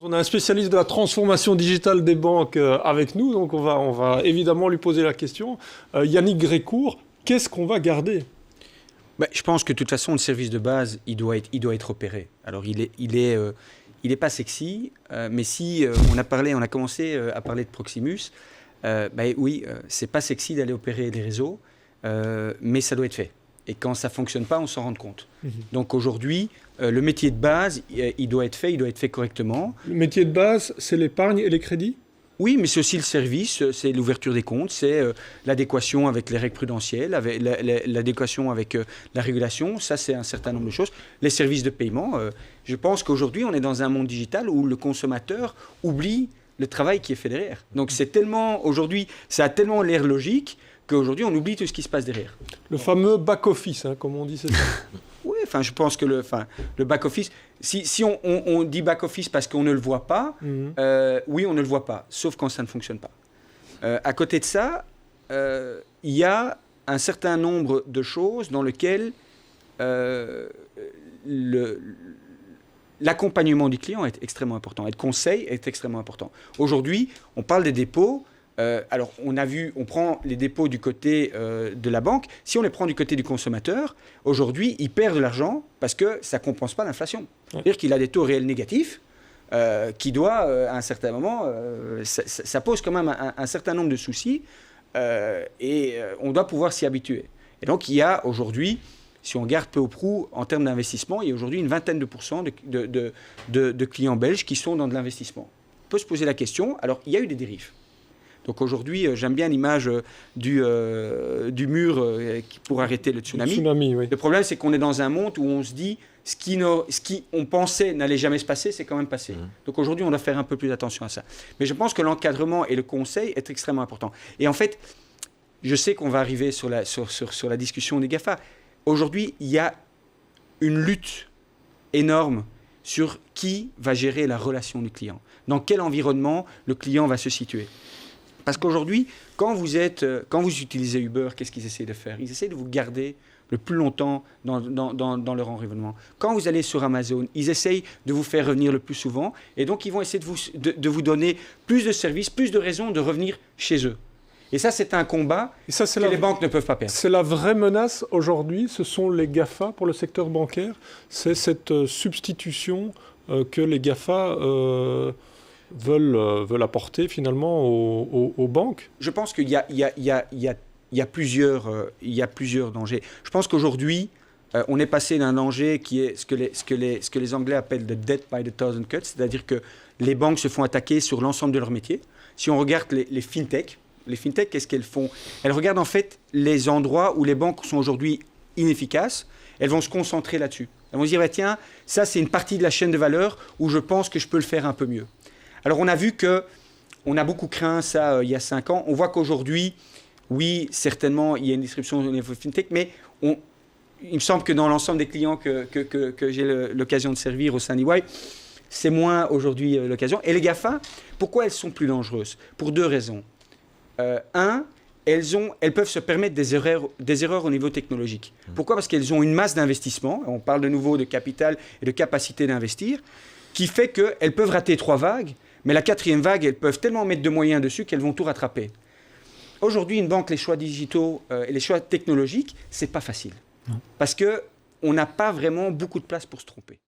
On a un spécialiste de la transformation digitale des banques avec nous, donc on va évidemment lui poser la question. Yannick Grécourt, qu'est-ce qu'on va garder ? Je pense que de toute façon, le service de base, il doit être opéré. Alors, il est pas sexy, mais si on a commencé à parler de Proximus, oui, c'est pas sexy d'aller opérer les réseaux, mais ça doit être fait. Et quand ça fonctionne pas, on s'en rend compte. Donc aujourd'hui, le métier de base, il doit être fait correctement. Le métier de base, c'est l'épargne et les crédits ? Oui, mais c'est aussi le service, c'est l'ouverture des comptes, c'est l'adéquation avec les règles prudentielles, avec l'adéquation avec la régulation, ça c'est un certain nombre de choses. Les services de paiement, je pense qu'aujourd'hui on est dans un monde digital où le consommateur oublie le travail qui est fait derrière. Donc aujourd'hui, ça a tellement l'air logique qu'aujourd'hui on oublie tout ce qui se passe derrière. Le fameux back-office, comme on dit, c'est ça. Oui, je pense que le back-office, si on dit back-office parce qu'on ne le voit pas, oui, on ne le voit pas, sauf quand ça ne fonctionne pas. À côté de ça, il y a un certain nombre de choses dans lesquelles l'accompagnement du client est extrêmement important, et le conseil est extrêmement important. Aujourd'hui, on parle des dépôts. Alors, on prend les dépôts du côté de la banque. Si on les prend du côté du consommateur, aujourd'hui, il perd de l'argent parce que ça ne compense pas l'inflation. C'est-à-dire qu'il a des taux réels négatifs qui doit, à un certain moment, ça pose quand même un certain nombre de soucis et on doit pouvoir s'y habituer. Et donc, il y a aujourd'hui, si on regarde peu ou prou en termes d'investissement, il y a aujourd'hui une vingtaine de pourcents de clients belges qui sont dans de l'investissement. On peut se poser la question. Alors, il y a eu des dérives. Donc aujourd'hui, j'aime bien l'image du mur pour arrêter le tsunami. Oui. Le problème, c'est qu'on est dans un monde où on se dit ce qui on pensait n'allait jamais se passer, c'est quand même passé. Donc aujourd'hui, on doit faire un peu plus attention à ça. Mais je pense que l'encadrement et le conseil est extrêmement important. Et en fait, je sais qu'on va arriver sur la discussion des GAFA. Aujourd'hui, il y a une lutte énorme sur qui va gérer la relation du client. Dans quel environnement le client va se situer. Parce qu'aujourd'hui, quand vous utilisez Uber, qu'est-ce qu'ils essaient de faire ? Ils essaient de vous garder le plus longtemps dans leur environnement. Quand vous allez sur Amazon, ils essayent de vous faire revenir le plus souvent. Et donc, ils vont essayer de vous donner plus de services, plus de raisons de revenir chez eux. Et ça, c'est un combat que les banques ne peuvent pas perdre. C'est la vraie menace aujourd'hui, ce sont les GAFA pour le secteur bancaire. C'est cette substitution que les GAFA veulent apporter finalement aux banques. Je pense qu'il y a plusieurs dangers. Je pense qu'aujourd'hui, on est passé d'un danger qui est ce que les Anglais appellent the death by the thousand cuts, c'est-à-dire que les banques se font attaquer sur l'ensemble de leur métier. Si on regarde les fintech, qu'est-ce qu'elles font ? Elles regardent en fait les endroits où les banques sont aujourd'hui inefficaces. Elles vont se concentrer là-dessus. Elles vont se dire, tiens, ça c'est une partie de la chaîne de valeur où je pense que je peux le faire un peu mieux. Alors on a vu qu'on a beaucoup craint ça il y a 5 ans. On voit qu'aujourd'hui, oui, certainement, il y a une distribution au niveau fintech, mais il me semble que dans l'ensemble des clients que j'ai l'occasion de servir au sein d'EY, c'est moins aujourd'hui l'occasion. Et les GAFA, pourquoi elles sont plus dangereuses ? Pour 2 raisons. Elles peuvent se permettre des erreurs au niveau technologique. Pourquoi ? Parce qu'elles ont une masse d'investissement, on parle de nouveau de capital et de capacité d'investir, qui fait qu'elles peuvent rater 3 vagues, mais la 4e vague, elles peuvent tellement mettre de moyens dessus qu'elles vont tout rattraper. Aujourd'hui, une banque, les choix digitaux et les choix technologiques, c'est pas facile. Parce qu'on n'a pas vraiment beaucoup de place pour se tromper.